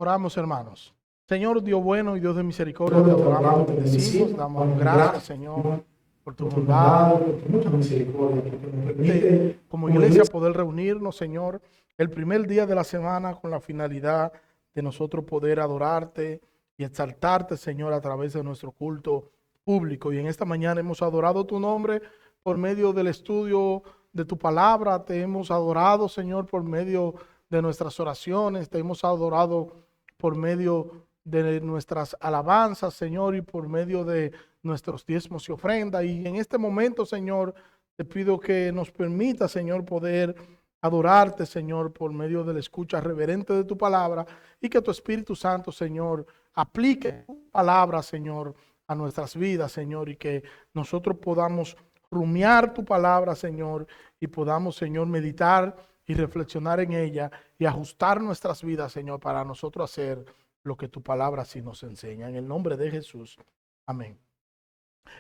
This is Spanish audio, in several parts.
Oramos, hermanos. Señor Dios bueno y Dios de misericordia, te adoramos, te bendecimos, damos gracias, Señor, por tu bondad, por tu mucha misericordia, porque nos permite como iglesia poder reunirnos, Señor, el primer día de la semana con la finalidad de nosotros poder adorarte y exaltarte, Señor, a través de nuestro culto público. Y en esta mañana hemos adorado tu nombre por medio del estudio de tu palabra, te hemos adorado, Señor, por medio de nuestras oraciones, te hemos adorado por medio de nuestras alabanzas, Señor, y por medio de nuestros diezmos y ofrendas. Y en este momento, Señor, te pido que nos permita, Señor, poder adorarte, Señor, por medio de la escucha reverente de tu palabra, y que tu Espíritu Santo, Señor, aplique tu palabra, Señor, a nuestras vidas, Señor, y que nosotros podamos rumiar tu palabra, Señor, y podamos, Señor, meditar y reflexionar en ella y ajustar nuestras vidas, Señor, para nosotros hacer lo que tu palabra sí nos enseña. En el nombre de Jesús. Amén.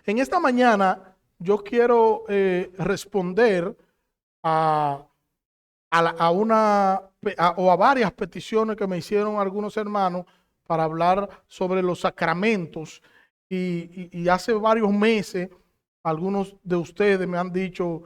En esta mañana yo quiero responder a varias peticiones que me hicieron algunos hermanos para hablar sobre los sacramentos. Y hace varios meses algunos de ustedes me han dicho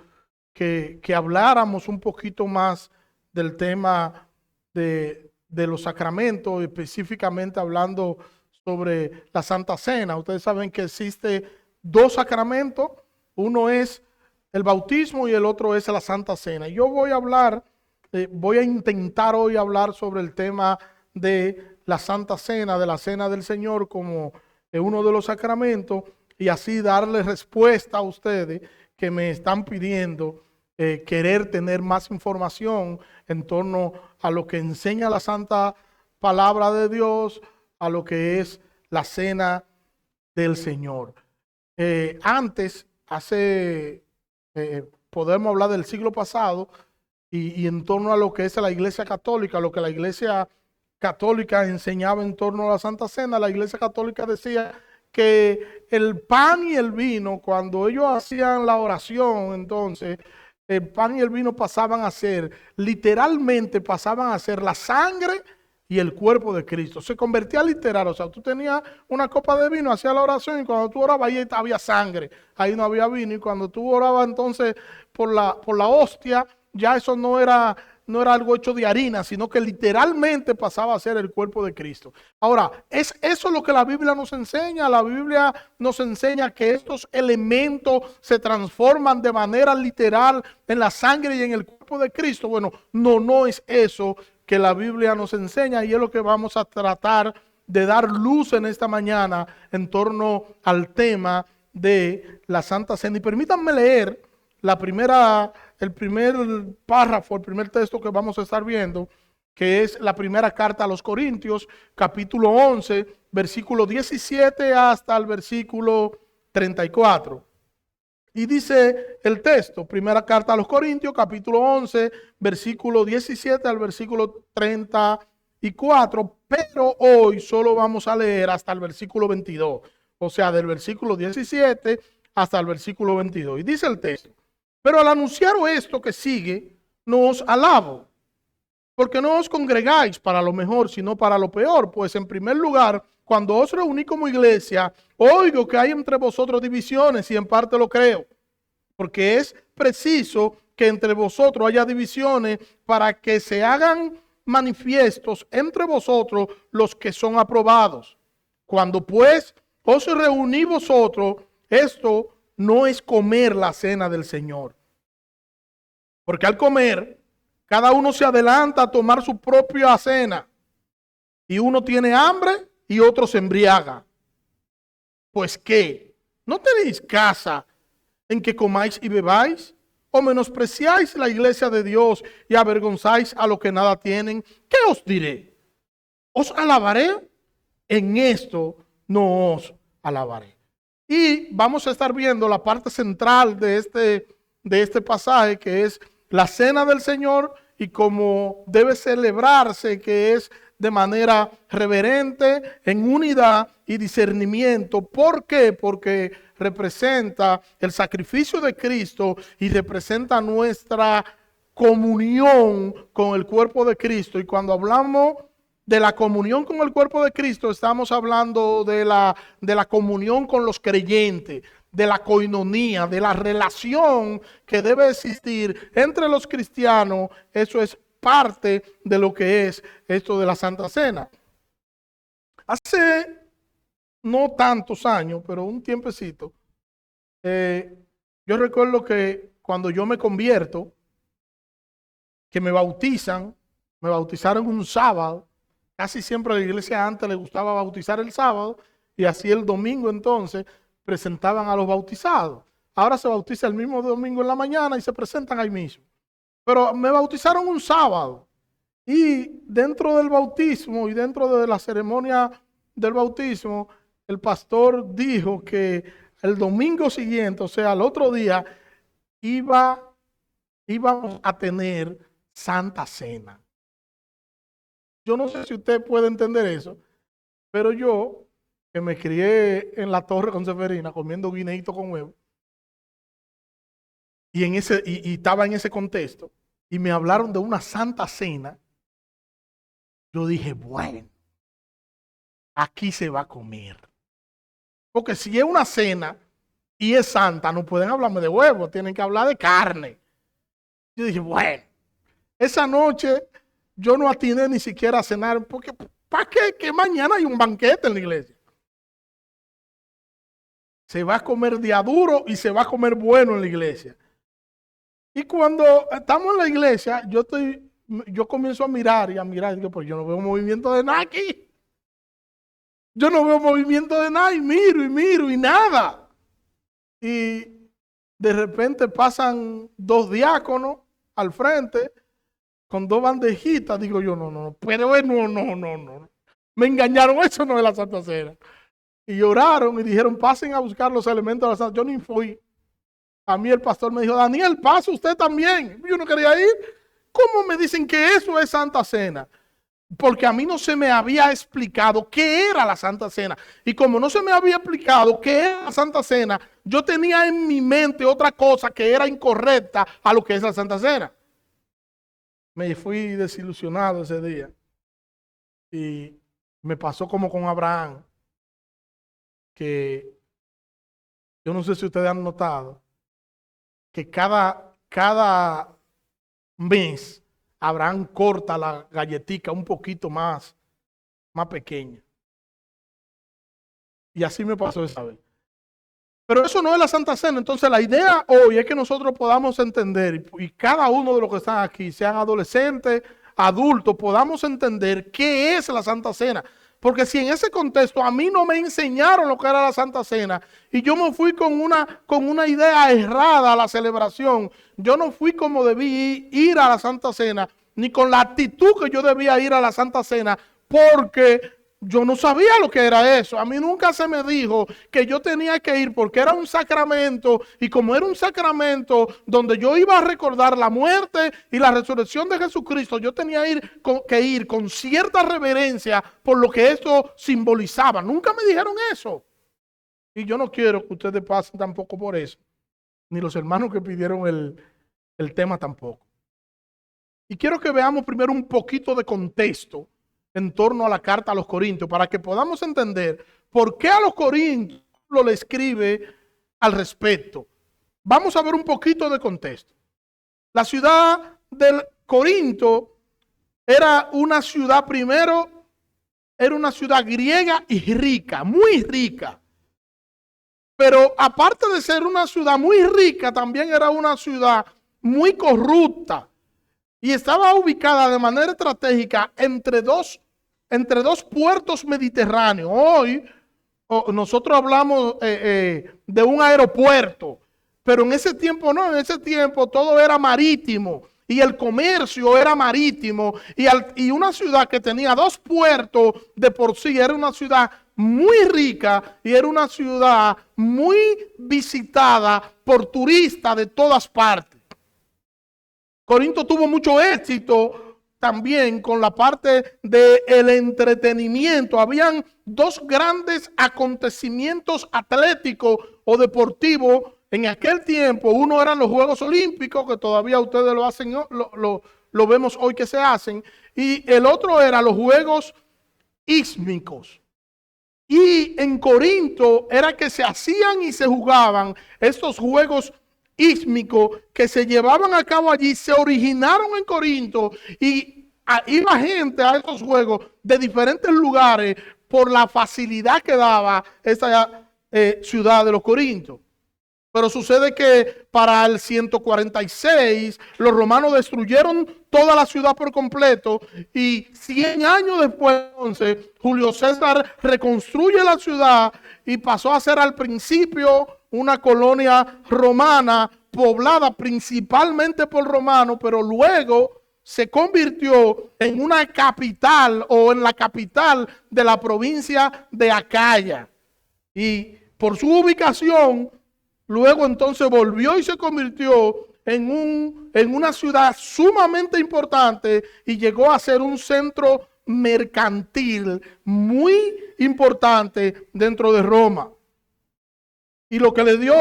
que habláramos un poquito más del tema de los sacramentos, específicamente hablando sobre la Santa Cena. Ustedes saben que existe dos sacramentos, uno es el bautismo y el otro es la Santa Cena. Yo voy a intentar hoy hablar sobre el tema de la Santa Cena, de la Cena del Señor como uno de los sacramentos, y así darle respuesta a ustedes que me están pidiendo querer tener más información en torno a lo que enseña la Santa Palabra de Dios, a lo que es la Cena del Señor. Podemos hablar del siglo pasado y en torno a lo que es la Iglesia Católica, lo que la Iglesia Católica enseñaba en torno a la Santa Cena. La Iglesia Católica decía que el pan y el vino, cuando ellos hacían la oración, entonces el pan y el vino literalmente pasaban a ser la sangre y el cuerpo de Cristo. Se convertía literal, o sea, tú tenías una copa de vino, hacías la oración y cuando tú orabas ahí había sangre, ahí no había vino, y cuando tú orabas entonces por la hostia, ya eso no era algo hecho de harina, sino que literalmente pasaba a ser el cuerpo de Cristo. Ahora, es eso lo que la Biblia nos enseña. La Biblia nos enseña que estos elementos se transforman de manera literal en la sangre y en el cuerpo de Cristo. Bueno, no es eso que la Biblia nos enseña, y es lo que vamos a tratar de dar luz en esta mañana en torno al tema de la Santa Cena. Y permítanme leer el primer párrafo, el primer texto que vamos a estar viendo, que es la primera carta a los Corintios, capítulo 11, versículo 17 hasta el versículo 34. Y dice el texto, primera carta a los Corintios, capítulo 11, versículo 17 al versículo 34, pero hoy solo vamos a leer hasta el versículo 22, o sea, del versículo 17 hasta el versículo 22. Y dice el texto: pero al anunciar esto que sigue, no os alabo, porque no os congregáis para lo mejor, sino para lo peor. Pues en primer lugar, cuando os reuní como iglesia, oigo que hay entre vosotros divisiones, y en parte lo creo, porque es preciso que entre vosotros haya divisiones para que se hagan manifiestos entre vosotros los que son aprobados. Cuando pues os reuní vosotros, esto no es comer la cena del Señor. Porque al comer, cada uno se adelanta a tomar su propia cena, y uno tiene hambre y otro se embriaga. Pues ¿qué? ¿No tenéis casa en que comáis y bebáis? ¿O menospreciáis la iglesia de Dios y avergonzáis a los que nada tienen? ¿Qué os diré? ¿Os alabaré? En esto no os alabaré. Y vamos a estar viendo la parte central de este pasaje, que es la cena del Señor y cómo debe celebrarse, que es de manera reverente, en unidad y discernimiento. ¿Por qué? Porque representa el sacrificio de Cristo y representa nuestra comunión con el cuerpo de Cristo. Y cuando hablamos de la comunión con el cuerpo de Cristo, estamos hablando de la comunión con los creyentes, de la coinonía, de la relación que debe existir entre los cristianos. Eso es parte de lo que es esto de la Santa Cena. Hace no tantos años, pero un tiempecito, yo recuerdo que cuando yo me convierto, que me bautizaron un sábado. Casi siempre a la iglesia antes le gustaba bautizar el sábado y así el domingo entonces presentaban a los bautizados. Ahora se bautiza el mismo domingo en la mañana y se presentan ahí mismo. Pero me bautizaron un sábado y dentro del bautismo y dentro de la ceremonia del bautismo, el pastor dijo que el domingo siguiente, o sea, el otro día, íbamos a tener Santa Cena. Yo no sé si usted puede entender eso, pero yo, que me crié en la Torre con Severina comiendo guineíto con huevo, y estaba en ese contexto, y me hablaron de una Santa Cena, yo dije, bueno, aquí se va a comer. Porque si es una cena y es santa, no pueden hablarme de huevo, tienen que hablar de carne. Yo dije, bueno, esa noche yo no atiné ni siquiera a cenar, porque ¿para qué? Que mañana hay un banquete en la iglesia. Se va a comer día duro y se va a comer bueno en la iglesia. Y cuando estamos en la iglesia, yo comienzo a mirar y digo, pues yo no veo movimiento de nada aquí. Yo no veo movimiento de nada y miro y nada. Y de repente pasan dos diáconos al frente con dos bandejitas. Digo yo, no. Pero no. Me engañaron, eso no es la Santa Cena. Y oraron y dijeron, pasen a buscar los elementos de la Santa Cena. Yo ni fui. A mí el pastor me dijo, Daniel, pase usted también. Yo no quería ir. ¿Cómo me dicen que eso es Santa Cena? Porque a mí no se me había explicado qué era la Santa Cena. Y como no se me había explicado qué era la Santa Cena, yo tenía en mi mente otra cosa que era incorrecta a lo que es la Santa Cena. Me fui desilusionado ese día. Y me pasó como con Abraham, que yo no sé si ustedes han notado, que cada mes Abraham corta la galletica un poquito más pequeña. Y así me pasó esa vez. Pero eso no es la Santa Cena. Entonces la idea hoy es que nosotros podamos entender, y cada uno de los que están aquí, sean adolescentes, adultos, podamos entender qué es la Santa Cena. Porque si en ese contexto a mí no me enseñaron lo que era la Santa Cena y yo me fui con una idea errada a la celebración, yo no fui como debí ir a la Santa Cena, ni con la actitud que yo debía ir a la Santa Cena, porque yo no sabía lo que era eso. A mí nunca se me dijo que yo tenía que ir porque era un sacramento, y como era un sacramento donde yo iba a recordar la muerte y la resurrección de Jesucristo, yo tenía que ir con cierta reverencia por lo que esto simbolizaba. Nunca me dijeron eso. Y yo no quiero que ustedes pasen tampoco por eso, ni los hermanos que pidieron el tema tampoco. Y quiero que veamos primero un poquito de contexto en torno a la carta a los Corintios, para que podamos entender por qué a los Corintios le escribe al respecto. Vamos a ver un poquito de contexto. La ciudad del Corinto era una ciudad, primero, era una ciudad griega y rica, muy rica. Pero aparte de ser una ciudad muy rica, también era una ciudad muy corrupta. Y estaba ubicada de manera estratégica entre dos puertos mediterráneos. Hoy nosotros hablamos de un aeropuerto, pero en ese tiempo no, en ese tiempo todo era marítimo y el comercio era marítimo, y una ciudad que tenía dos puertos de por sí era una ciudad muy rica y era una ciudad muy visitada por turistas de todas partes. Corinto tuvo mucho éxito también con la parte del entretenimiento. Habían dos grandes acontecimientos atléticos o deportivos en aquel tiempo. Uno eran los Juegos Olímpicos, que todavía ustedes lo hacen, lo vemos hoy que se hacen, y el otro era los juegos ísmicos. Y en Corinto era que se hacían y se jugaban estos juegos ísmicos que se llevaban a cabo allí, se originaron en Corinto y iba gente a estos juegos de diferentes lugares por la facilidad que daba esta ciudad de los Corintios. Pero sucede que para el 146 los romanos destruyeron toda la ciudad por completo y 100 años después, entonces, Julio César reconstruye la ciudad y pasó a ser al principio una colonia romana poblada principalmente por romanos, pero luego se convirtió en una capital o en la capital de la provincia de Acaya. Y por su ubicación, luego entonces volvió y se convirtió en una ciudad sumamente importante y llegó a ser un centro mercantil muy importante dentro de Roma. Y lo que le dio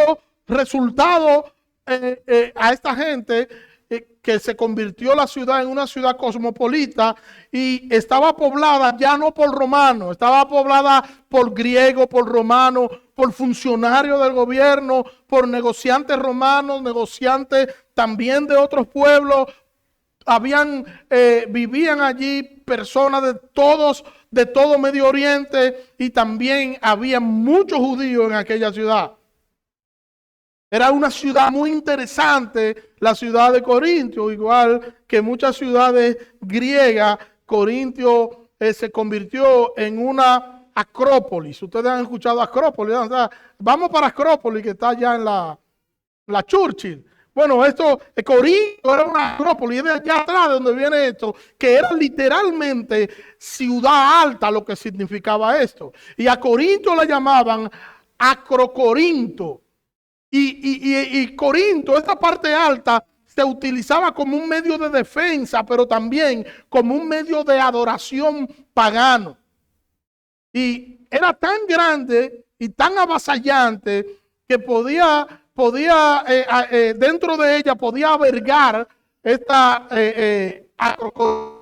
resultado a esta gente, que se convirtió la ciudad en una ciudad cosmopolita y estaba poblada ya no por romanos, estaba poblada por griegos, por romanos, por funcionarios del gobierno, por negociantes romanos, negociantes también de otros pueblos. Vivían allí personas de todo Medio Oriente y también había muchos judíos en aquella ciudad. Era una ciudad muy interesante, la ciudad de Corintio, igual que muchas ciudades griegas. Corintio se convirtió en una acrópolis. Ustedes han escuchado Acrópolis, ¿no? O sea, vamos para Acrópolis, que está allá en la Churchill. Bueno, Corinto era una acrópolis, de allá atrás de donde viene esto, que era literalmente ciudad alta, lo que significaba esto. Y a Corinto la llamaban Acrocorinto. Y Corinto, esta parte alta, se utilizaba como un medio de defensa, pero también como un medio de adoración pagano. Y era tan grande y tan avasallante que podía dentro de ella podía albergar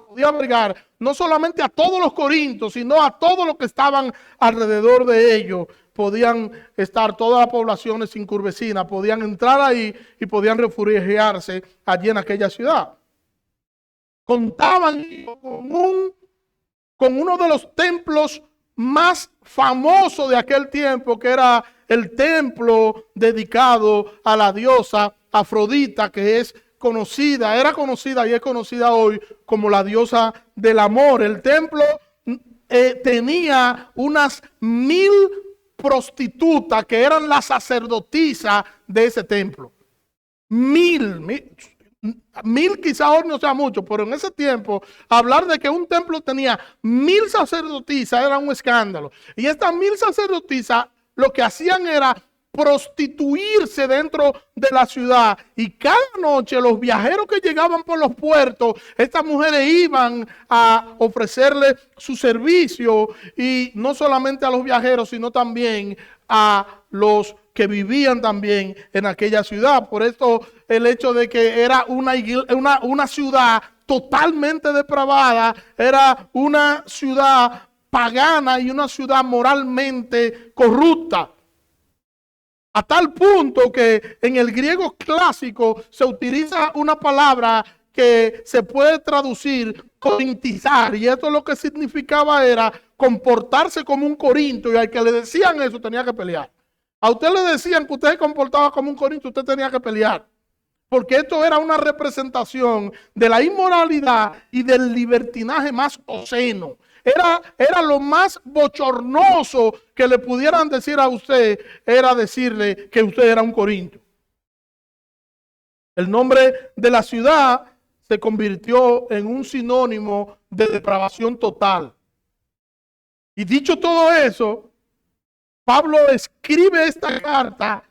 podía albergar no solamente a todos los corintios, sino a todos los que estaban alrededor de ellos. Podían estar todas las poblaciones incurvecinas, podían entrar ahí y podían refugiarse allí en aquella ciudad. Contaban con uno de los templos más famosos de aquel tiempo, que era el templo dedicado a la diosa Afrodita, que era conocida y es conocida hoy como la diosa del amor. El templo tenía unas 1000 prostitutas que eran las sacerdotisas de ese templo. 1000 quizás hoy no sea mucho, pero en ese tiempo hablar de que un templo tenía 1000 sacerdotisas era un escándalo. Y estas 1000 sacerdotisas lo que hacían era prostituirse dentro de la ciudad, y cada noche los viajeros que llegaban por los puertos, estas mujeres iban a ofrecerle su servicio, y no solamente a los viajeros, sino también a los que vivían también en aquella ciudad. Por esto el hecho de que era una ciudad totalmente depravada, era una ciudad pagana y una ciudad moralmente corrupta. A tal punto que en el griego clásico se utiliza una palabra que se puede traducir corintizar, y esto lo que significaba era comportarse como un corinto, y al que le decían eso tenía que pelear. A usted le decían que usted se comportaba como un corinto, usted tenía que pelear, porque esto era una representación de la inmoralidad y del libertinaje más obsceno. Era lo más bochornoso que le pudieran decir a usted, era decirle que usted era un corinto. El nombre de la ciudad se convirtió en un sinónimo de depravación total. Y dicho todo eso, Pablo escribe esta carta,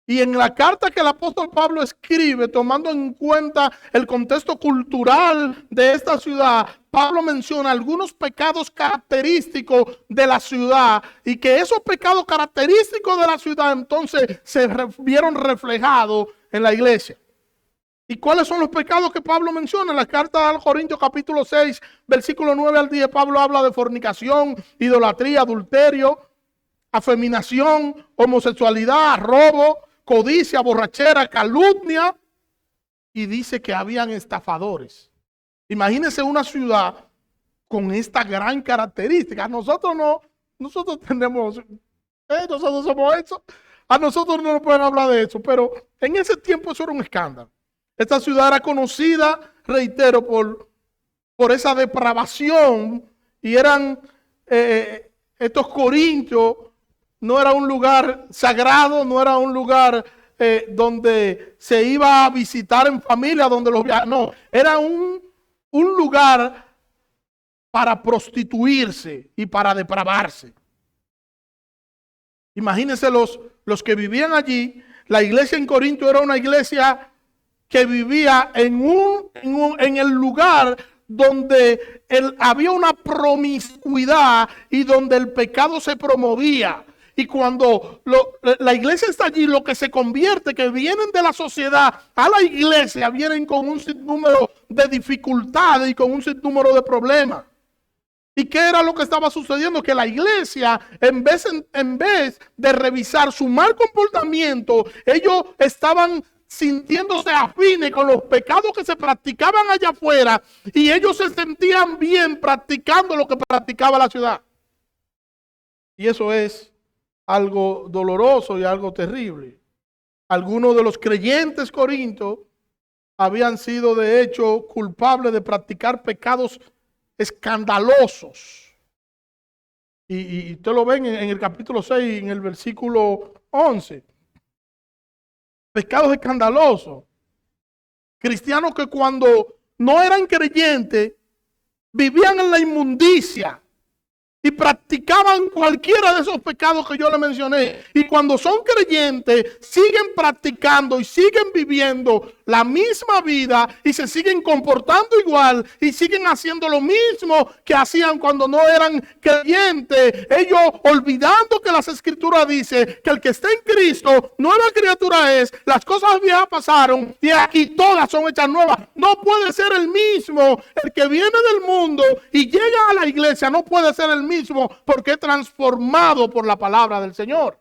y en la carta que el apóstol Pablo escribe, tomando en cuenta el contexto cultural de esta ciudad, Pablo menciona algunos pecados característicos de la ciudad, y que esos pecados característicos de la ciudad entonces se vieron reflejados en la iglesia. ¿Y cuáles son los pecados que Pablo menciona? En la carta a los Corintios capítulo 6, versículo 9 al 10, Pablo habla de fornicación, idolatría, adulterio, afeminación, homosexualidad, robo, codicia, borrachera, calumnia, y dice que habían estafadores. Imagínense una ciudad con esta gran característica. Nosotros tenemos, nosotros somos eso. A nosotros no nos pueden hablar de eso, pero en ese tiempo eso era un escándalo. Esta ciudad era conocida, reitero, por esa depravación, y eran estos corintios, no era un lugar sagrado, no era un lugar donde se iba a visitar en familia, donde los viajaban, no, era un lugar para prostituirse y para depravarse. Imagínense los que vivían allí. La iglesia en Corinto era una iglesia que vivía en el lugar donde había una promiscuidad y donde el pecado se promovía. Y cuando la iglesia está allí, lo que se convierte, que vienen de la sociedad a la iglesia, vienen con un sinnúmero de dificultades y con un sinnúmero de problemas. ¿Y qué era lo que estaba sucediendo? Que la iglesia, en vez de revisar su mal comportamiento, ellos estaban sintiéndose afines con los pecados que se practicaban allá afuera, y ellos se sentían bien practicando lo que practicaba la ciudad. Y eso es algo doloroso y algo terrible. Algunos de los creyentes corintios habían sido de hecho culpables de practicar pecados escandalosos. Y ustedes lo ven en el capítulo 6, en el versículo 11. Pecados escandalosos. Cristianos que cuando no eran creyentes vivían en la inmundicia y practicaban cualquiera de esos pecados que yo le mencioné. Y cuando son creyentes, siguen practicando y siguen viviendo la misma vida y se siguen comportando igual y siguen haciendo lo mismo que hacían cuando no eran creyentes. Ellos olvidando que las escrituras dicen que el que está en Cristo, nueva criatura es, las cosas viejas pasaron y aquí todas son hechas nuevas. No puede ser el mismo. El que viene del mundo y llega a la iglesia no puede ser el mismo, porque es transformado por la palabra del Señor.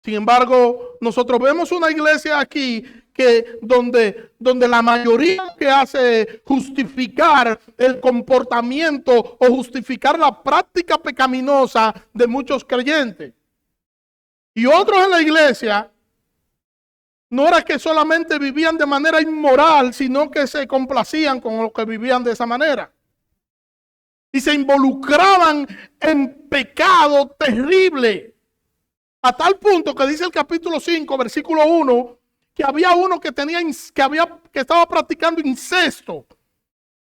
Sin embargo, nosotros vemos una iglesia aquí que donde la mayoría que hace justificar el comportamiento o justificar la práctica pecaminosa de muchos creyentes. Y otros en la iglesia no era que solamente vivían de manera inmoral, sino que se complacían con los que vivían de esa manera. Y se involucraban en pecado terrible. A tal punto que dice el capítulo 5, versículo 1, que había uno que estaba practicando incesto.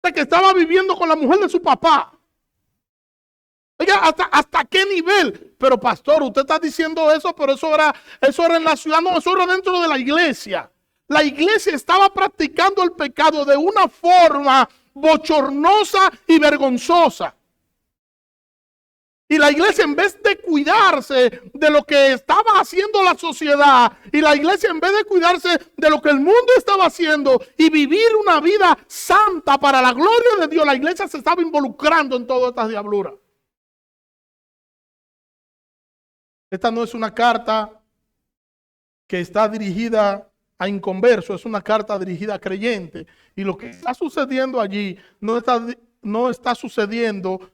Que estaba viviendo con la mujer de su papá. Oiga, ¿hasta qué nivel? Pero pastor, usted está diciendo eso, pero eso era en la ciudad, no, eso era dentro de la iglesia. La iglesia estaba practicando el pecado de una forma bochornosa y vergonzosa. Y la iglesia, en vez de cuidarse de lo que estaba haciendo la sociedad, y la iglesia, en vez de cuidarse de lo que el mundo estaba haciendo y vivir una vida santa para la gloria de Dios, la iglesia se estaba involucrando en todas estas diabluras. Esta no es una carta que está dirigida a inconversos, es una carta dirigida a creyentes. Y lo que está sucediendo allí no está sucediendo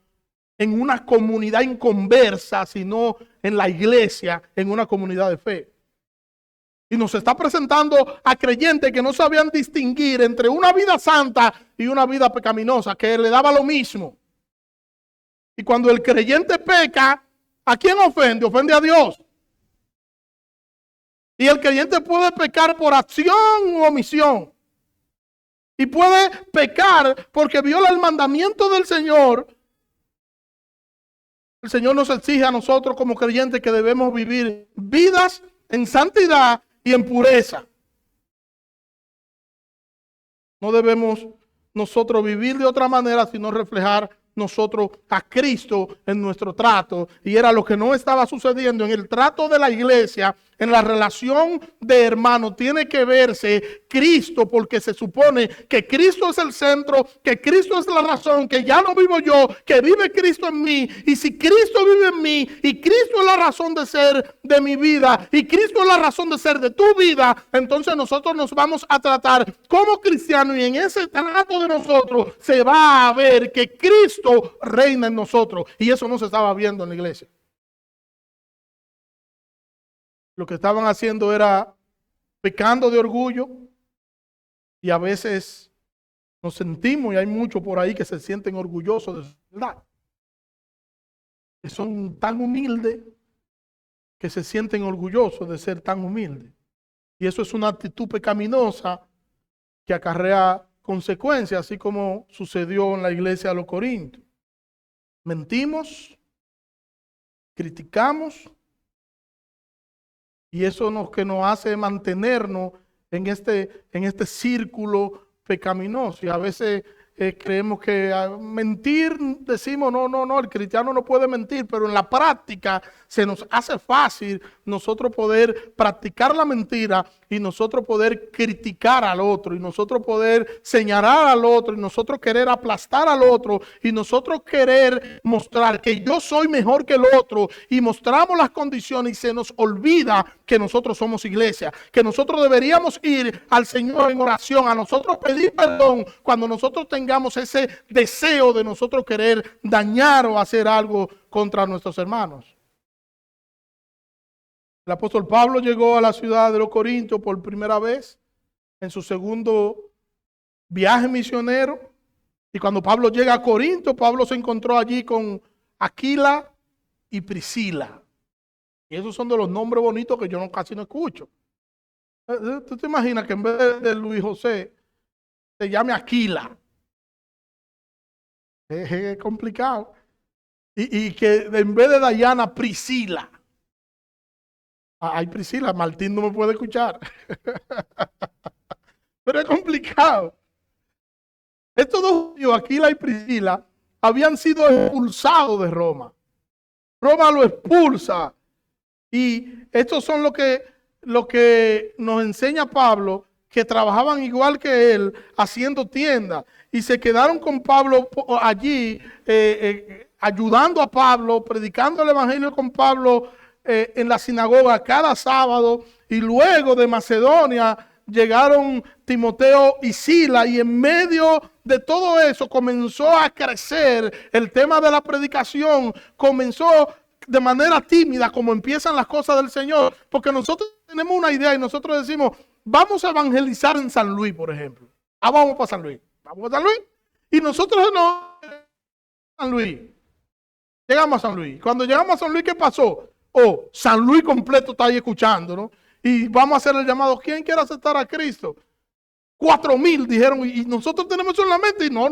en una comunidad inconversa, sino en la iglesia, en una comunidad de fe. Y nos está presentando a creyentes que no sabían distinguir entre una vida santa y una vida pecaminosa, que le daba lo mismo. Y cuando el creyente peca, ¿a quién ofende? Ofende a Dios. Y el creyente puede pecar por acción u omisión. Y puede pecar porque viola el mandamiento del Señor. El Señor nos exige a nosotros como creyentes que debemos vivir vidas en santidad y en pureza. No debemos nosotros vivir de otra manera, sino reflejar nosotros a Cristo en nuestro trato. Y era lo que no estaba sucediendo en el trato de la iglesia, en la relación de hermano. Tiene que verse Cristo, porque se supone que Cristo es el centro, que Cristo es la razón, que ya no vivo yo, que vive Cristo en mí. Y si Cristo vive en mí y Cristo es la razón de ser de mi vida y Cristo es la razón de ser de tu vida, entonces nosotros nos vamos a tratar como cristianos, y en ese trato de nosotros se va a ver que Cristo reina en nosotros. Y eso no se estaba viendo en la iglesia. Lo que estaban haciendo era pecando de orgullo, y a veces nos sentimos, y hay muchos por ahí que se sienten orgullosos de su verdad, que son tan humildes, que se sienten orgullosos de ser tan humildes. Y eso es una actitud pecaminosa que acarrea consecuencias, así como sucedió en la iglesia de los Corintios. Mentimos, criticamos, y eso es que nos hace mantenernos en este círculo pecaminoso. Y a veces creemos que mentir, decimos, no, el cristiano no puede mentir, pero en la práctica se nos hace fácil nosotros poder practicar la mentira, y nosotros poder criticar al otro, y nosotros poder señalar al otro, y nosotros querer aplastar al otro, y nosotros querer mostrar que yo soy mejor que el otro, y mostramos las condiciones, y se nos olvida que nosotros somos iglesia, que nosotros deberíamos ir al Señor en oración, a nosotros pedir perdón cuando nosotros tengamos ese deseo de nosotros querer dañar o hacer algo contra nuestros hermanos. El apóstol Pablo llegó a la ciudad de los Corintios por primera vez en su segundo viaje misionero. Y cuando Pablo llega a Corinto, Pablo se encontró allí con Aquila y Priscila. Y esos son de los nombres bonitos que yo casi no escucho. ¿Tú te imaginas que en vez de Luis José se llame Aquila? Es complicado. Y que en vez de Dayana, Priscila. Ay, Priscila, Martín no me puede escuchar. Pero es complicado. Estos dos judíos, Aquila y Priscila, habían sido expulsados de Roma. Roma lo expulsa. Y estos son lo que nos enseña Pablo, que trabajaban igual que él, haciendo tiendas. Y se quedaron con Pablo allí, ayudando a Pablo, predicando el evangelio con Pablo en la sinagoga cada sábado. Y luego de Macedonia llegaron Timoteo y Sila, y en medio de todo eso comenzó a crecer el tema de la predicación. Comenzó de manera tímida, como empiezan las cosas del Señor, porque nosotros tenemos una idea y nosotros decimos, vamos a evangelizar en San Luis, por ejemplo. Vamos para San Luis. Vamos a San Luis. Y nosotros no, San Luis. Llegamos a San Luis. Cuando llegamos a San Luis, ¿qué pasó? San Luis completo está ahí escuchando, ¿no? Y vamos a hacer el llamado. ¿Quién quiere aceptar a Cristo? 4,000 dijeron, y nosotros tenemos eso en la mente. Y no.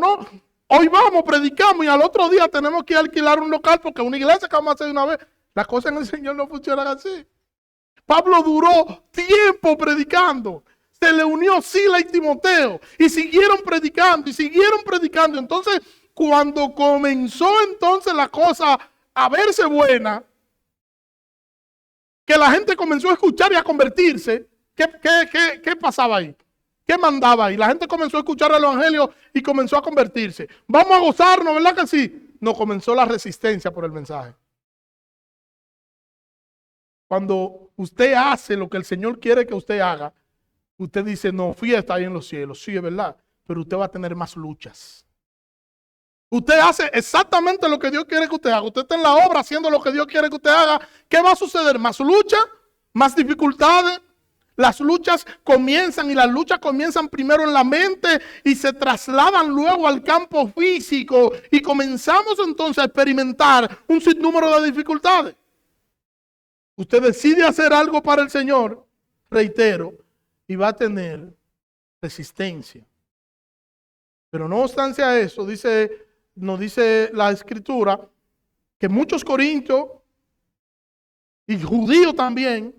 Hoy vamos, predicamos, y al otro día tenemos que alquilar un local porque una iglesia que vamos a hacer de una vez. Las cosas en el Señor no funcionan así. Pablo duró tiempo predicando. Se le unió Sila y Timoteo y siguieron predicando y siguieron predicando. Entonces, cuando comenzó entonces la cosa a verse buena, que la gente comenzó a escuchar y a convertirse, ¿qué pasaba ahí? ¿Qué mandaba ahí? La gente comenzó a escuchar el evangelio y comenzó a convertirse. Vamos a gozarnos, ¿verdad que sí? No, comenzó la resistencia por el mensaje. Cuando usted hace lo que el Señor quiere que usted haga, usted dice, no, fiesta ahí en los cielos. Sí, es verdad, pero usted va a tener más luchas. Usted hace exactamente lo que Dios quiere que usted haga. Usted está en la obra haciendo lo que Dios quiere que usted haga. ¿Qué va a suceder? Más lucha, más dificultades. Las luchas comienzan, y las luchas comienzan primero en la mente y se trasladan luego al campo físico, y comenzamos entonces a experimentar un sinnúmero de dificultades. Usted decide hacer algo para el Señor, reitero, y va a tener resistencia. Pero no obstante a eso, nos dice la Escritura que muchos corintios y judíos también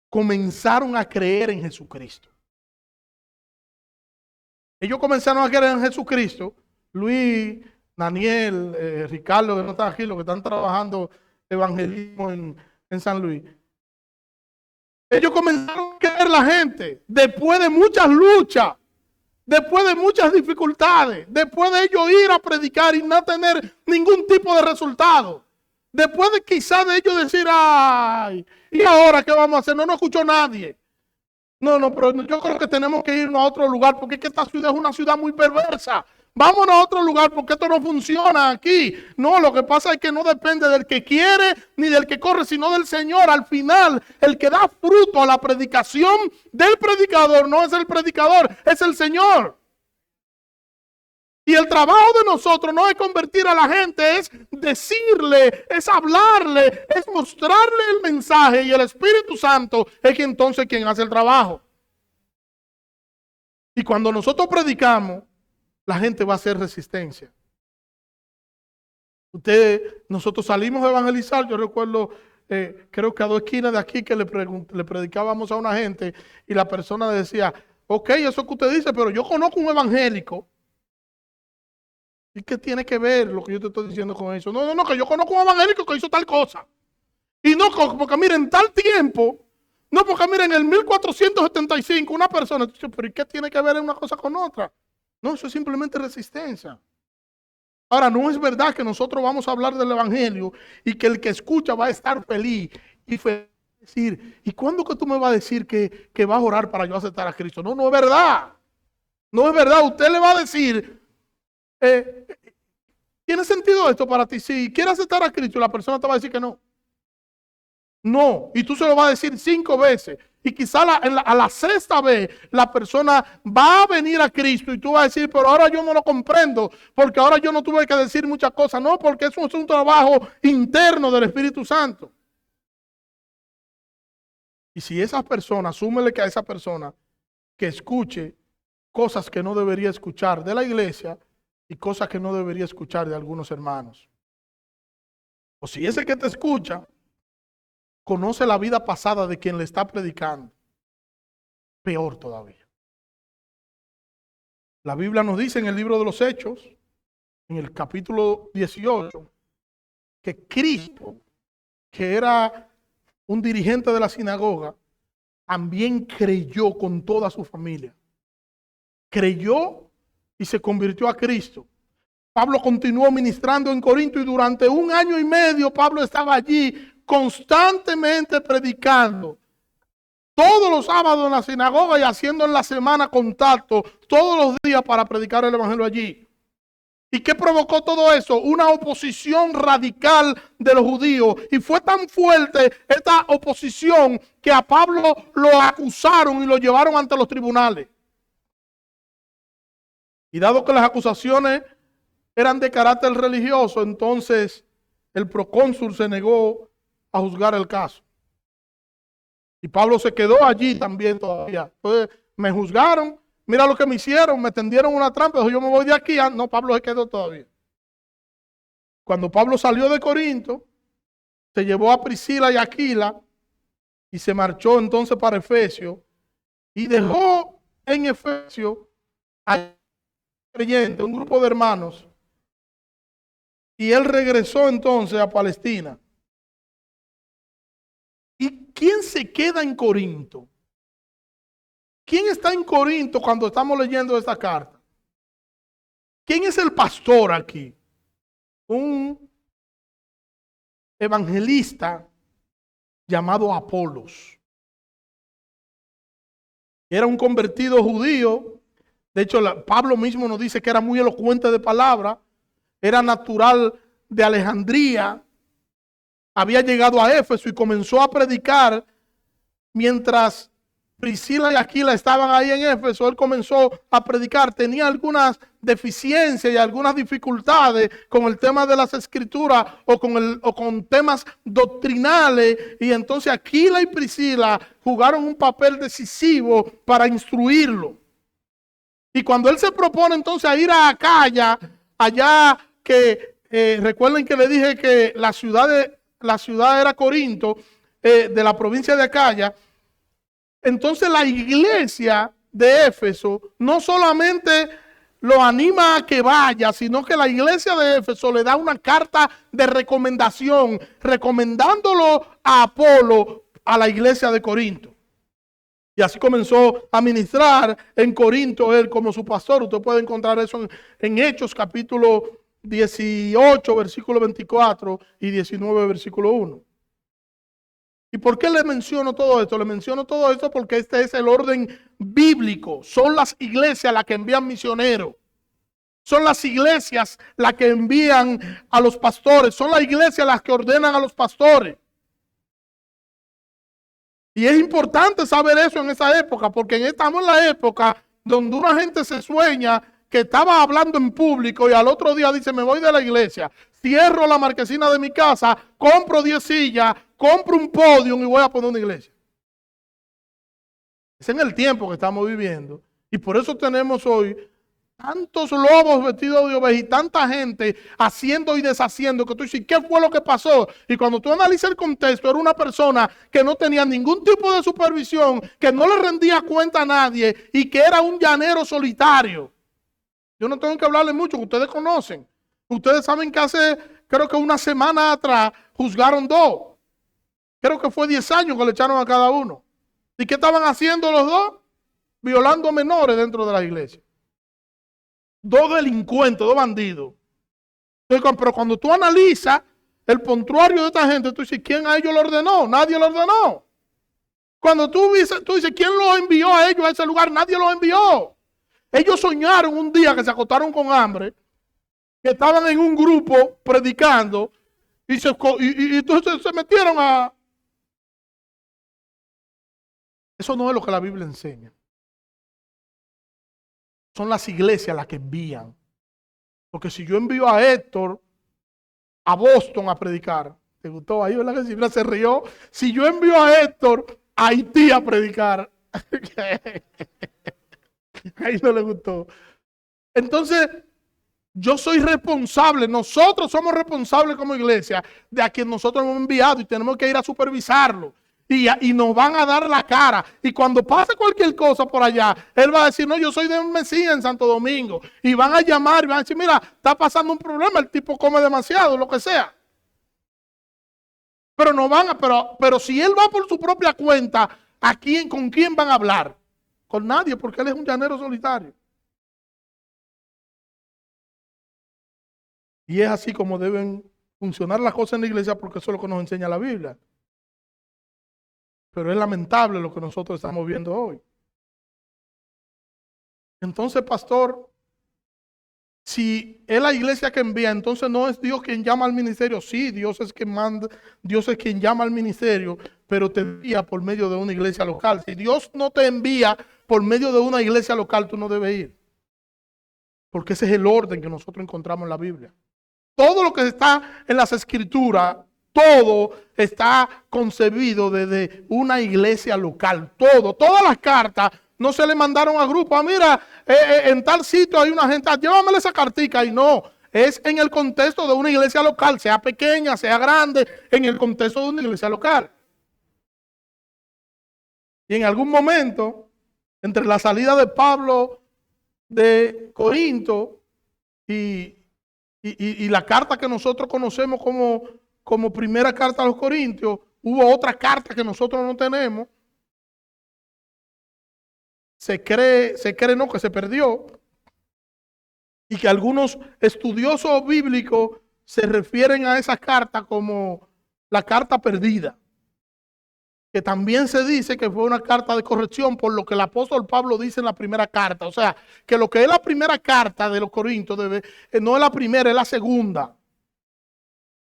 comenzaron a creer en Jesucristo. Ellos comenzaron a creer en Jesucristo. Luis Daniel, Ricardo, que no están aquí, los que están trabajando evangelismo en San Luis. Ellos comenzaron a querer la gente después de muchas luchas, después de muchas dificultades, después de ellos ir a predicar y no tener ningún tipo de resultado. Después de quizás de ellos decir, ay, ¿y ahora qué vamos a hacer? No escuchó nadie. No, pero yo creo que tenemos que irnos a otro lugar porque es que esta ciudad es una ciudad muy perversa. Vámonos a otro lugar porque esto no funciona aquí. No, lo que pasa es que no depende del que quiere ni del que corre, sino del Señor. Al final, el que da fruto a la predicación del predicador no es el predicador, es el Señor. Y el trabajo de nosotros no es convertir a la gente, es decirle, es hablarle, es mostrarle el mensaje, y el Espíritu Santo es entonces quien hace el trabajo. Y cuando nosotros predicamos, la gente va a hacer resistencia. Nosotros salimos a evangelizar, yo recuerdo, creo que a 2 esquinas de aquí que le predicábamos a una gente y la persona decía, ok, eso que usted dice, pero yo conozco un evangélico. ¿Y qué tiene que ver lo que yo te estoy diciendo con eso? No, que yo conozco un evangélico que hizo tal cosa. Y no, porque miren, en tal tiempo, no, porque miren, en el 1475 una persona, pero ¿y qué tiene que ver una cosa con otra? No, eso es simplemente resistencia. Ahora, no es verdad que nosotros vamos a hablar del evangelio y que el que escucha va a estar feliz y decir, ¿y cuándo que tú me vas a decir que vas a orar para yo aceptar a Cristo? No es verdad. No es verdad. Usted le va a decir, ¿tiene sentido esto para ti? Si quieres aceptar a Cristo, la persona te va a decir que no. No, y tú se lo vas a decir 5 veces. Y quizá a la 6ª vez la persona va a venir a Cristo y tú vas a decir, pero ahora yo no lo comprendo, porque ahora yo no tuve que decir muchas cosas. No, porque eso es un trabajo interno del Espíritu Santo. Y si esa persona, asúmele que a esa persona que escuche cosas que no debería escuchar de la iglesia y cosas que no debería escuchar de algunos hermanos. O si ese que te escucha conoce la vida pasada de quien le está predicando, peor todavía. La Biblia nos dice en el libro de los Hechos, en el capítulo 18, que Cristo, que era un dirigente de la sinagoga, también creyó con toda su familia. Creyó y se convirtió a Cristo. Pablo continuó ministrando en Corinto y durante 1 año y medio Pablo estaba allí constantemente predicando. Todos los sábados en la sinagoga y haciendo en la semana contacto todos los días para predicar el evangelio allí. ¿Y qué provocó todo eso? Una oposición radical de los judíos. Y fue tan fuerte esta oposición que a Pablo lo acusaron y lo llevaron ante los tribunales. Y dado que las acusaciones eran de carácter religioso, entonces el procónsul se negó a juzgar el caso. Y Pablo se quedó allí también todavía. Entonces me juzgaron, mira lo que me hicieron, me tendieron una trampa, yo me voy de aquí. No, Pablo se quedó todavía. Cuando Pablo salió de Corinto, se llevó a Priscila y Aquila y se marchó entonces para Efesio y dejó en Efesio a creyente, un grupo de hermanos, y él regresó entonces a Palestina. ¿Y quién se queda en Corinto? ¿Quién está en Corinto cuando estamos leyendo esta carta? ¿Quién es el pastor aquí? Un evangelista llamado Apolos. Era un convertido judío. De hecho, Pablo mismo nos dice que era muy elocuente de palabra. Era natural de Alejandría. Había llegado a Éfeso y comenzó a predicar mientras Priscila y Aquila estaban ahí en Éfeso. Él comenzó a predicar. Tenía algunas deficiencias y algunas dificultades con el tema de las escrituras o con temas doctrinales. Y entonces Aquila y Priscila jugaron un papel decisivo para instruirlo. Y cuando él se propone entonces a ir a Acaya, allá que recuerden que le dije que la ciudad era Corinto, de la provincia de Acaya. Entonces la iglesia de Éfeso no solamente lo anima a que vaya, sino que la iglesia de Éfeso le da una carta de recomendación, recomendándolo a Apolo a la iglesia de Corinto. Y así comenzó a ministrar en Corinto él como su pastor. Usted puede encontrar eso en Hechos capítulo 18, versículo 24 y 19, versículo 1. ¿Y por qué le menciono todo esto? Le menciono todo esto porque este es el orden bíblico. Son las iglesias las que envían misioneros. Son las iglesias las que envían a los pastores. Son las iglesias las que ordenan a los pastores. Y es importante saber eso en esa época, porque estamos en la época donde una gente se sueña que estaba hablando en público y al otro día dice, me voy de la iglesia, cierro la marquesina de mi casa, compro 10 sillas, compro un podio y voy a poner una iglesia. Es en el tiempo que estamos viviendo. Y por eso tenemos hoy tantos lobos vestidos de ovejas y tanta gente haciendo y deshaciendo que tú dices, ¿qué fue lo que pasó? Y cuando tú analizas el contexto, era una persona que no tenía ningún tipo de supervisión, que no le rendía cuenta a nadie y que era un llanero solitario. Yo no tengo que hablarle mucho, que ustedes conocen. Ustedes saben que hace, creo que una semana atrás, juzgaron 2. Creo que fue 10 años que le echaron a cada uno. ¿Y qué estaban haciendo los 2? Violando menores dentro de la iglesia. 2 delincuentes, 2 bandidos. Pero cuando tú analizas el prontuario de esta gente, tú dices, ¿quién a ellos lo ordenó? Nadie lo ordenó. Cuando tú dices, ¿quién los envió a ellos a ese lugar? Nadie los envió. Ellos soñaron un día que se acostaron con hambre, que estaban en un grupo predicando y entonces se metieron a... Eso no es lo que la Biblia enseña. Son las iglesias las que envían. Porque si yo envío a Héctor a Boston a predicar, ¿te gustó ahí, verdad que Silvia se rió? Si yo envío a Héctor a Haití a predicar, ahí no le gustó. Entonces, yo soy responsable, nosotros somos responsables como iglesia de a quien nosotros hemos enviado y tenemos que ir a supervisarlo. Y nos van a dar la cara. Y cuando pase cualquier cosa por allá, él va a decir, no, yo soy de un Mesías en Santo Domingo. Y van a llamar y van a decir, mira, está pasando un problema, el tipo come demasiado, lo que sea. Pero no van a, pero si él va por su propia cuenta, ¿con quién van a hablar? Con nadie, porque él es un llanero solitario. Y es así como deben funcionar las cosas en la iglesia, porque eso es lo que nos enseña la Biblia. Pero es lamentable lo que nosotros estamos viendo hoy. Entonces, pastor, si es la iglesia que envía, entonces no es Dios quien llama al ministerio. Sí, Dios es quien manda, Dios es quien llama al ministerio, pero te envía por medio de una iglesia local. Si Dios no te envía por medio de una iglesia local, tú no debes ir. Porque ese es el orden que nosotros encontramos en la Biblia. Todo lo que está en las escrituras, todo está concebido desde una iglesia local. Todas las cartas no se le mandaron a grupo. Mira, en tal sitio hay una gente, llévamele esa cartica. Y no, es en el contexto de una iglesia local, sea pequeña, sea grande, en el contexto de una iglesia local. Y en algún momento, entre la salida de Pablo de Corinto y la carta que nosotros conocemos como primera carta a los Corintios, hubo otra carta que nosotros no tenemos. Se cree no, que se perdió. Y que algunos estudiosos bíblicos se refieren a esa carta como la carta perdida. Que también se dice que fue una carta de corrección por lo que el apóstol Pablo dice en la primera carta. O sea, que lo que es la primera carta de los Corintios no es la primera, es la segunda.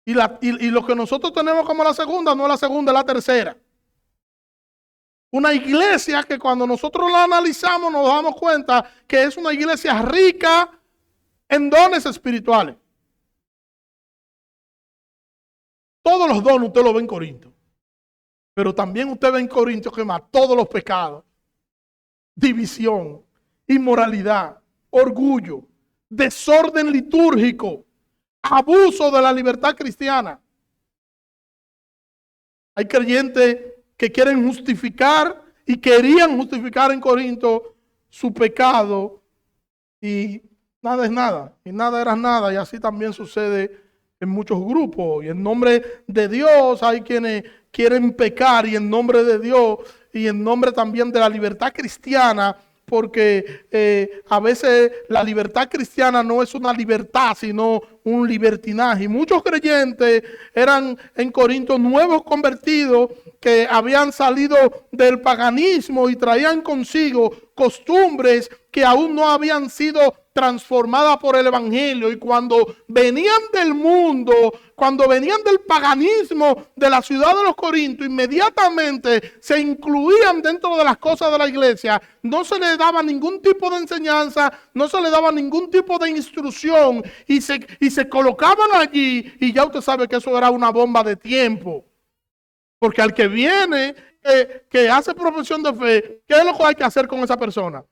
Y lo que nosotros tenemos como la segunda, no es la segunda, es la tercera. Una iglesia que cuando nosotros la analizamos nos damos cuenta que es una iglesia rica en dones espirituales. Todos los dones usted los ve en Corinto. Pero también usted ve en Corinto que más todos los pecados, división, inmoralidad, orgullo, desorden litúrgico, abuso de la libertad cristiana. Hay creyentes que quieren justificar y querían justificar en Corinto su pecado y Nada es nada y nada era nada, y así también sucede en muchos grupos. Y en nombre de Dios hay quienes quieren pecar, y en nombre de Dios y en nombre también de la libertad cristiana, porque a veces la libertad cristiana no es una libertad, sino un libertinaje. Y muchos creyentes eran en Corinto nuevos convertidos que habían salido del paganismo y traían consigo costumbres que aún no habían sido transformadas por el evangelio. Y cuando venían del mundo, cuando venían del paganismo de la ciudad de los Corintios, inmediatamente se incluían dentro de las cosas de la iglesia. No se les daba ningún tipo de enseñanza, no se les daba ningún tipo de instrucción, y se colocaban allí, y ya usted sabe que eso era una bomba de tiempo. Porque al que viene, que hace profesión de fe, ¿qué es lo que hay que hacer con esa persona?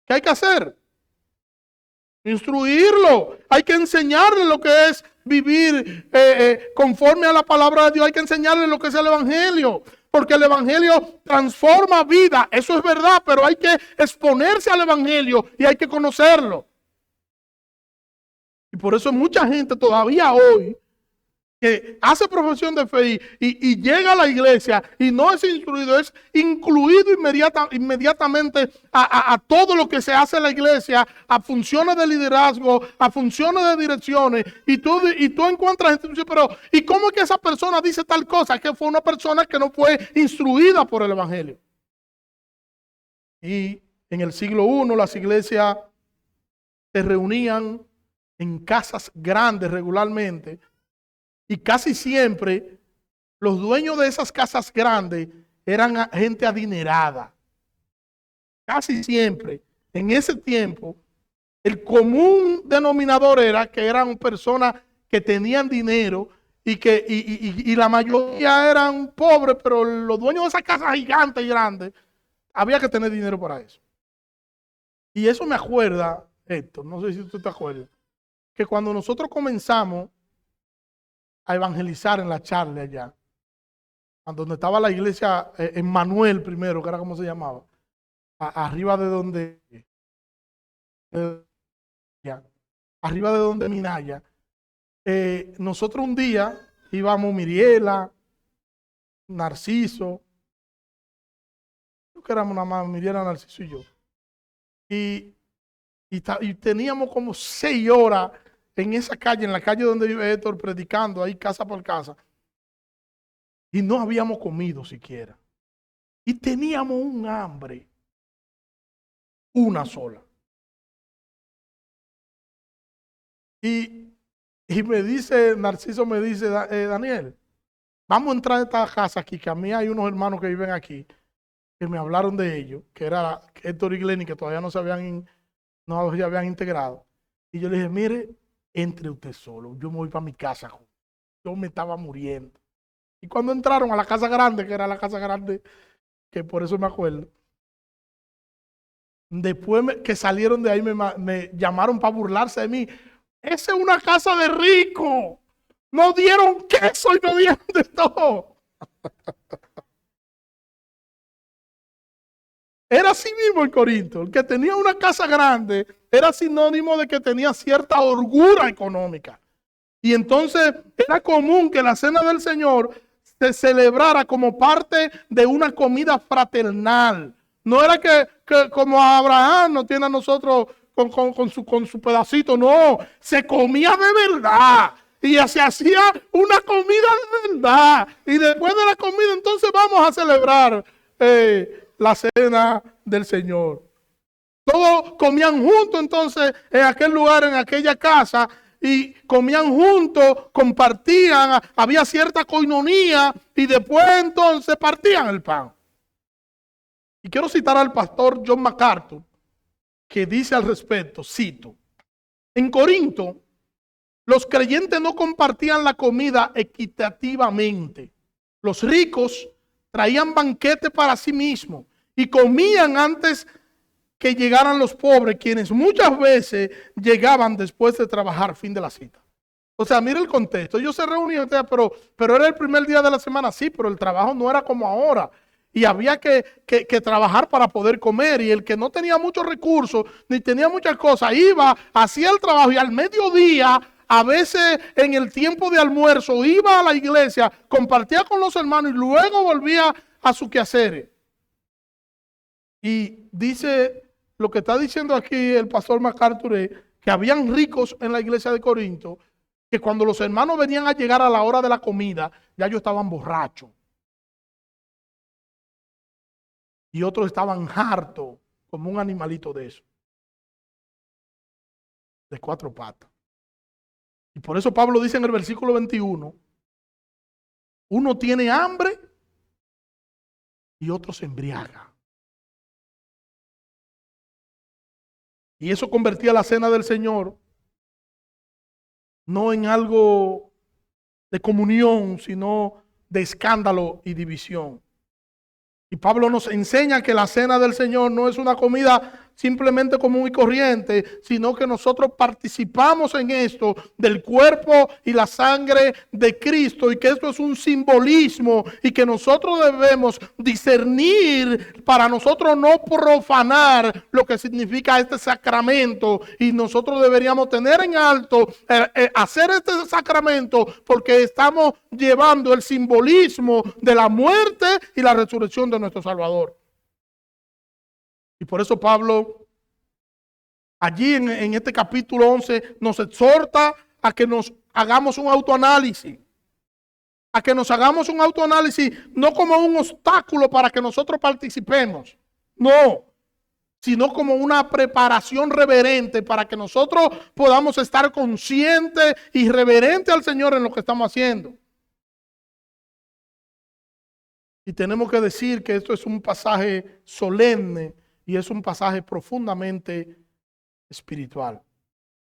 ¿Qué hay que hacer? Instruirlo. Hay que enseñarle lo que es vivir conforme a la palabra de Dios. Hay que enseñarle lo que es el evangelio. Porque el evangelio transforma vida. Eso es verdad, pero hay que exponerse al evangelio y hay que conocerlo. Y por eso mucha gente todavía hoy que hace profesión de fe y llega a la iglesia y no es instruido, es incluido inmediatamente a todo lo que se hace en la iglesia, a funciones de liderazgo, a funciones de direcciones, y tú encuentras gente y dices, pero ¿y cómo es que esa persona dice tal cosa? Que fue una persona que no fue instruida por el evangelio. Y en el siglo I las iglesias se reunían en casas grandes regularmente. Y casi siempre los dueños de esas casas grandes eran gente adinerada. Casi siempre, en ese tiempo, el común denominador era que eran personas que tenían dinero y la mayoría eran pobres, pero los dueños de esas casas gigantes y grandes, había que tener dinero para eso. Y eso me acuerda, Héctor, no sé si tú te acuerdas, que cuando nosotros comenzamos a evangelizar en la Charle allá, donde estaba la iglesia en Manuel primero, que era como se llamaba, arriba de donde arriba de donde Minaya. Nosotros un día íbamos Miriela, Narciso, creo que éramos nada más Miriela, Narciso y yo, y teníamos como 6 horas en esa calle, en la calle donde vive Héctor, predicando ahí casa por casa. Y no habíamos comido siquiera. Y teníamos un hambre. Una sola. Y me dice, Narciso me dice, Daniel, vamos a entrar a esta casa aquí, que a mí hay unos hermanos que viven aquí, que me hablaron de ellos, que era Héctor y Glenny, que todavía no se habían integrado. Y yo le dije, mire, entre usted solo, yo me voy para mi casa. Yo me estaba muriendo. Y cuando entraron a la casa grande, que era la casa grande, que por eso me acuerdo, después que salieron de ahí me llamaron para burlarse de mí. Esa es una casa de rico. Nos dieron queso y nos dieron de todo. Era así mismo en Corinto. El que tenía una casa grande era sinónimo de que tenía cierta holgura económica. Y entonces era común que la cena del Señor se celebrara como parte de una comida fraternal. No era que como Abraham nos tiene a nosotros con su pedacito, no. Se comía de verdad. Y se hacía una comida de verdad. Y después de la comida entonces vamos a celebrar la cena del Señor. Todos comían juntos entonces en aquel lugar, en aquella casa, y comían juntos, compartían, había cierta coinonía, y después entonces partían el pan. Y quiero citar al pastor John MacArthur, que dice al respecto, cito, en Corinto, los creyentes no compartían la comida equitativamente. Los ricos traían banquete para sí mismos y comían antes que llegaran los pobres, quienes muchas veces llegaban después de trabajar, fin de la cita. O sea, mire el contexto. Ellos se reunían, pero era el primer día de la semana, sí, pero el trabajo no era como ahora. y había que trabajar para poder comer. Y el que no tenía muchos recursos, ni tenía muchas cosas, iba, hacía el trabajo y al mediodía, a veces en el tiempo de almuerzo, iba a la iglesia, compartía con los hermanos y luego volvía a su quehaceres. Y dice, lo que está diciendo aquí el pastor MacArthur es que habían ricos en la iglesia de Corinto, que cuando los hermanos venían a llegar a la hora de la comida, ya ellos estaban borrachos. Y otros estaban hartos, como un animalito de eso, de 4 patas. Y por eso Pablo dice en el versículo 21, uno tiene hambre y otro se embriaga. Y eso convertía la cena del Señor no en algo de comunión, sino de escándalo y división. Y Pablo nos enseña que la cena del Señor no es una comida simplemente común y corriente, sino que nosotros participamos en esto del cuerpo y la sangre de Cristo, y que esto es un simbolismo y que nosotros debemos discernir para nosotros no profanar lo que significa este sacramento, y nosotros deberíamos tener en alto hacer este sacramento porque estamos llevando el simbolismo de la muerte y la resurrección de nuestro Salvador. Y por eso Pablo, allí en este capítulo 11, nos exhorta a que nos hagamos un autoanálisis. A que nos hagamos un autoanálisis no como un obstáculo para que nosotros participemos. No, sino como una preparación reverente para que nosotros podamos estar conscientes y reverentes al Señor en lo que estamos haciendo. Y tenemos que decir que esto es un pasaje solemne y es un pasaje profundamente espiritual.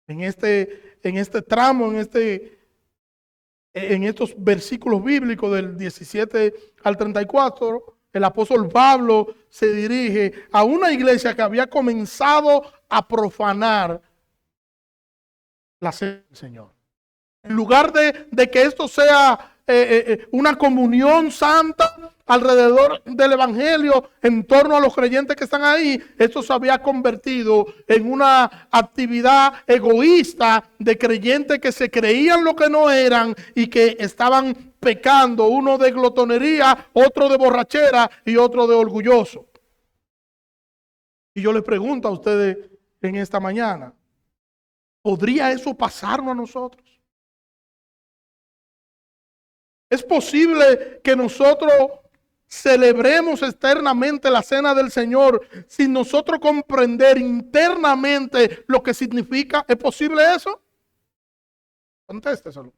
En este tramo, en estos versículos bíblicos del 17 al 34, el apóstol Pablo se dirige a una iglesia que había comenzado a profanar la cena del Señor. En lugar de que esto sea una comunión santa alrededor del evangelio en torno a los creyentes que están ahí, esto se había convertido en una actividad egoísta de creyentes que se creían lo que no eran y que estaban pecando, uno de glotonería, otro de borrachera y otro de orgulloso. Y yo les pregunto a ustedes en esta mañana, ¿podría eso pasarnos a nosotros? ¿Es posible que nosotros celebremos externamente la cena del Señor sin nosotros comprender internamente lo que significa? ¿Es posible eso? Contésteselo.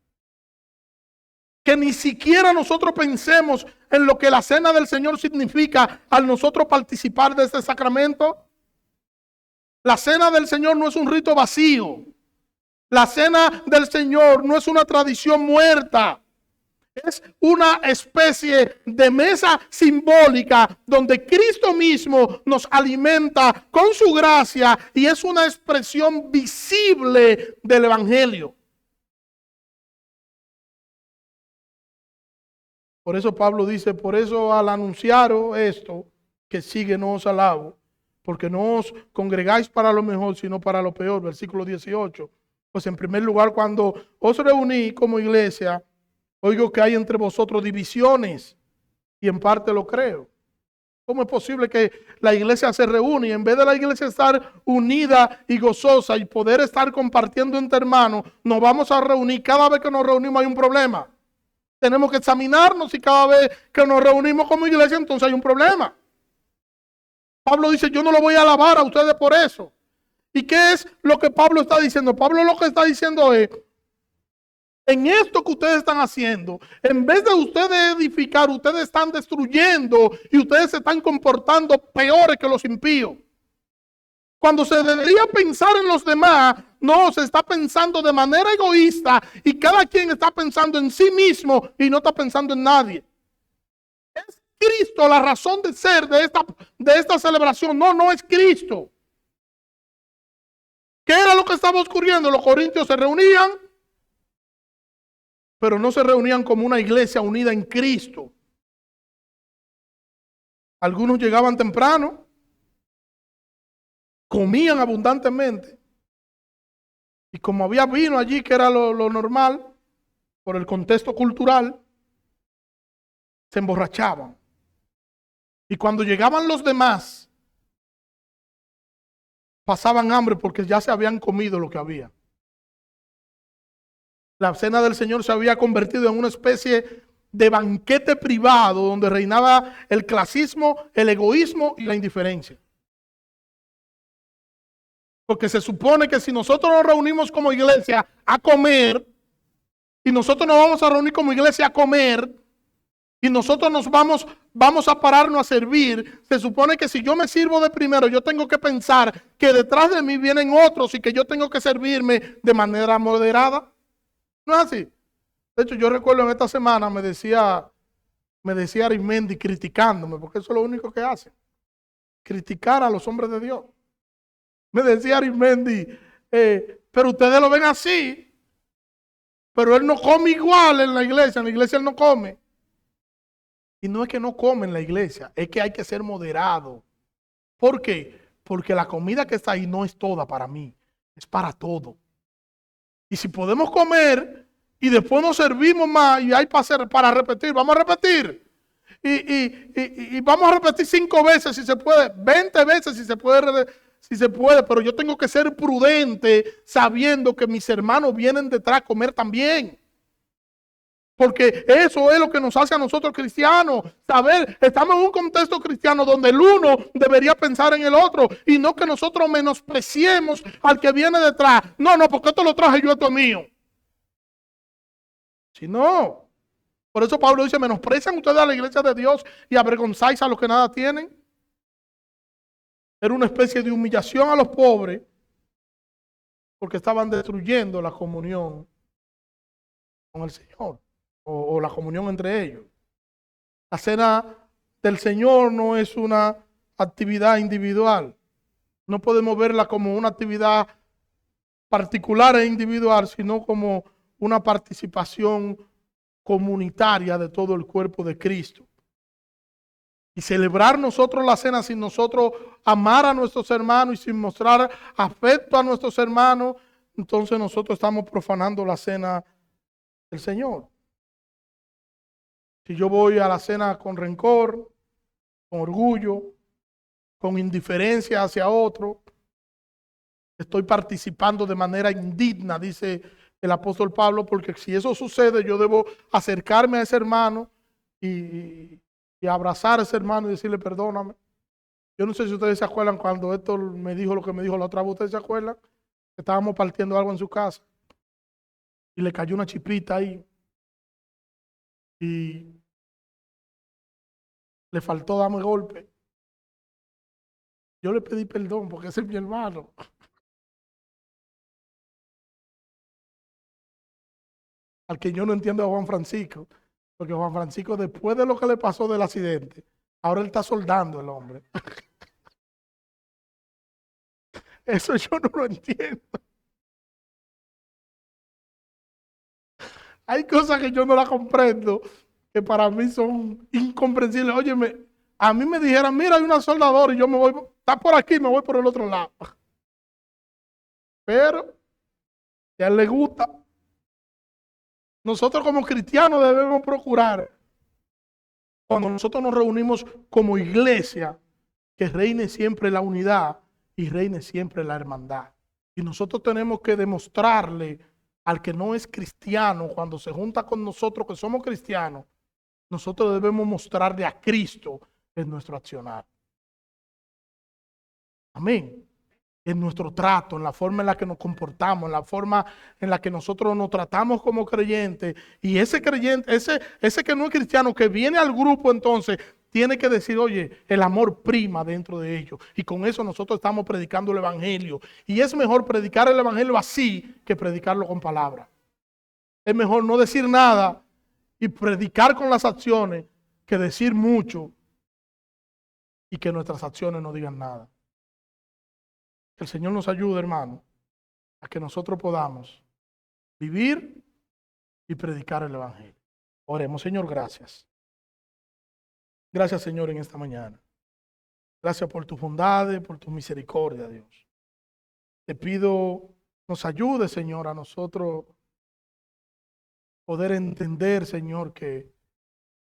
Que ni siquiera nosotros pensemos en lo que la cena del Señor significa al nosotros participar de este sacramento. La cena del Señor no es un rito vacío. La cena del Señor no es una tradición muerta. Es una especie de mesa simbólica donde Cristo mismo nos alimenta con su gracia y es una expresión visible del evangelio. Por eso Pablo dice, por eso al anunciar esto, que sigue no os alabo, porque no os congregáis para lo mejor, sino para lo peor. Versículo 18. Pues en primer lugar, cuando os reuní como iglesia, oigo que hay entre vosotros divisiones, y en parte lo creo. ¿Cómo es posible que la iglesia se reúne y en vez de la iglesia estar unida y gozosa y poder estar compartiendo entre hermanos, nos vamos a reunir? Cada vez que nos reunimos hay un problema. Tenemos que examinarnos y cada vez que nos reunimos como iglesia entonces hay un problema. Pablo dice, yo no lo voy a alabar a ustedes por eso. ¿Y qué es lo que Pablo está diciendo? Pablo lo que está diciendo es, en esto que ustedes están haciendo, en vez de ustedes edificar, ustedes están destruyendo y ustedes se están comportando peores que los impíos. Cuando se debería pensar en los demás, no, se está pensando de manera egoísta y cada quien está pensando en sí mismo y no está pensando en nadie. ¿Es Cristo la razón de ser de esta celebración? No, no es Cristo. ¿Qué era lo que estaba ocurriendo? Los corintios se reunían, pero no se reunían como una iglesia unida en Cristo. Algunos llegaban temprano, comían abundantemente. Y como había vino allí, que era lo normal, por el contexto cultural, se emborrachaban. Y cuando llegaban los demás, pasaban hambre porque ya se habían comido lo que había. La cena del Señor se había convertido en una especie de banquete privado donde reinaba el clasismo, el egoísmo y la indiferencia. Porque se supone que si nosotros nos reunimos como iglesia a comer, y nosotros nos vamos a reunir como iglesia a comer, y nosotros nos vamos a pararnos a servir, se supone que si yo me sirvo de primero, yo tengo que pensar que detrás de mí vienen otros y que yo tengo que servirme de manera moderada. ¿No es así? De hecho, yo recuerdo en esta semana me decía Arismendi criticándome, porque eso es lo único que hace, criticar a los hombres de Dios. Me decía Arismendi, pero ustedes lo ven así, pero él no come igual en la iglesia él no come. Y no es que no come en la iglesia, es que hay que ser moderado. ¿Por qué? Porque la comida que está ahí no es toda para mí, es para todo. Y si podemos comer y después nos servimos más y hay para repetir, vamos a repetir. Y vamos a repetir 5 veces si se puede, 20 veces si se puede, pero yo tengo que ser prudente sabiendo que mis hermanos vienen detrás a comer también. Porque eso es lo que nos hace a nosotros cristianos. Saber, estamos en un contexto cristiano donde el uno debería pensar en el otro y no que nosotros menospreciemos al que viene detrás. No, porque esto lo traje yo, esto es mío. Si no, por eso Pablo dice, menosprecian ustedes a la iglesia de Dios y avergonzáis a los que nada tienen. Era una especie de humillación a los pobres porque estaban destruyendo la comunión con el Señor o la comunión entre ellos. La cena del Señor no es una actividad individual. No podemos verla como una actividad particular e individual, sino como una participación comunitaria de todo el cuerpo de Cristo. Y celebrar nosotros la cena sin nosotros amar a nuestros hermanos y sin mostrar afecto a nuestros hermanos, entonces nosotros estamos profanando la cena del Señor. Si yo voy a la cena con rencor, con orgullo, con indiferencia hacia otro, estoy participando de manera indigna, dice el apóstol Pablo, porque si eso sucede, yo debo acercarme a ese hermano y abrazar a ese hermano y decirle perdóname. Yo no sé si ustedes se acuerdan cuando Héctor me dijo lo que me dijo la otra vez. ¿Ustedes se acuerdan? Que estábamos partiendo algo en su casa y le cayó una chispita ahí y le faltó darme golpe. Yo le pedí perdón porque ese es mi hermano. Al que yo no entiendo a Juan Francisco, porque Juan Francisco, después de lo que le pasó del accidente, ahora él está soldando el hombre. Eso yo no lo entiendo. Hay cosas que yo no las comprendo, que para mí son incomprensibles. Óyeme, a mí me dijeran, mira, hay una soldadora y yo me voy, está por aquí, me voy por el otro lado. Pero, si a él le gusta, nosotros como cristianos debemos procurar, cuando nosotros nos reunimos como iglesia, que reine siempre la unidad y reine siempre la hermandad. Y nosotros tenemos que demostrarle al que no es cristiano, cuando se junta con nosotros que somos cristianos, nosotros debemos mostrarle a Cristo en nuestro accionar. Amén. En nuestro trato, en la forma en la que nos comportamos, en la forma en la que nosotros nos tratamos como creyentes. Y ese creyente, ese que no es cristiano, que viene al grupo entonces, tiene que decir, oye, el amor prima dentro de ellos. Y con eso nosotros estamos predicando el evangelio. Y es mejor predicar el evangelio así que predicarlo con palabras. Es mejor no decir nada y predicar con las acciones que decir mucho y que nuestras acciones no digan nada. Que el Señor nos ayude, hermano, a que nosotros podamos vivir y predicar el evangelio. Oremos, Señor, gracias. Gracias, Señor, en esta mañana. Gracias por tus bondades, por tu misericordia, Dios. Te pido, nos ayude, Señor, a nosotros poder entender, Señor, que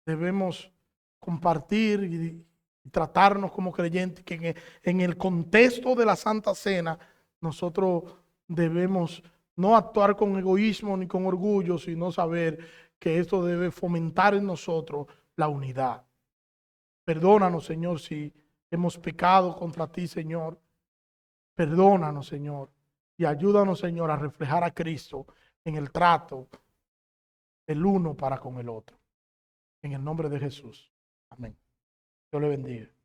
debemos compartir y tratarnos como creyentes, que en el contexto de la Santa Cena nosotros debemos no actuar con egoísmo ni con orgullo, sino saber que esto debe fomentar en nosotros la unidad. Perdónanos, Señor, si hemos pecado contra ti, Señor. Perdónanos, Señor, y ayúdanos, Señor, a reflejar a Cristo en el trato el uno para con el otro. En el nombre de Jesús. Amén. Dios le bendiga.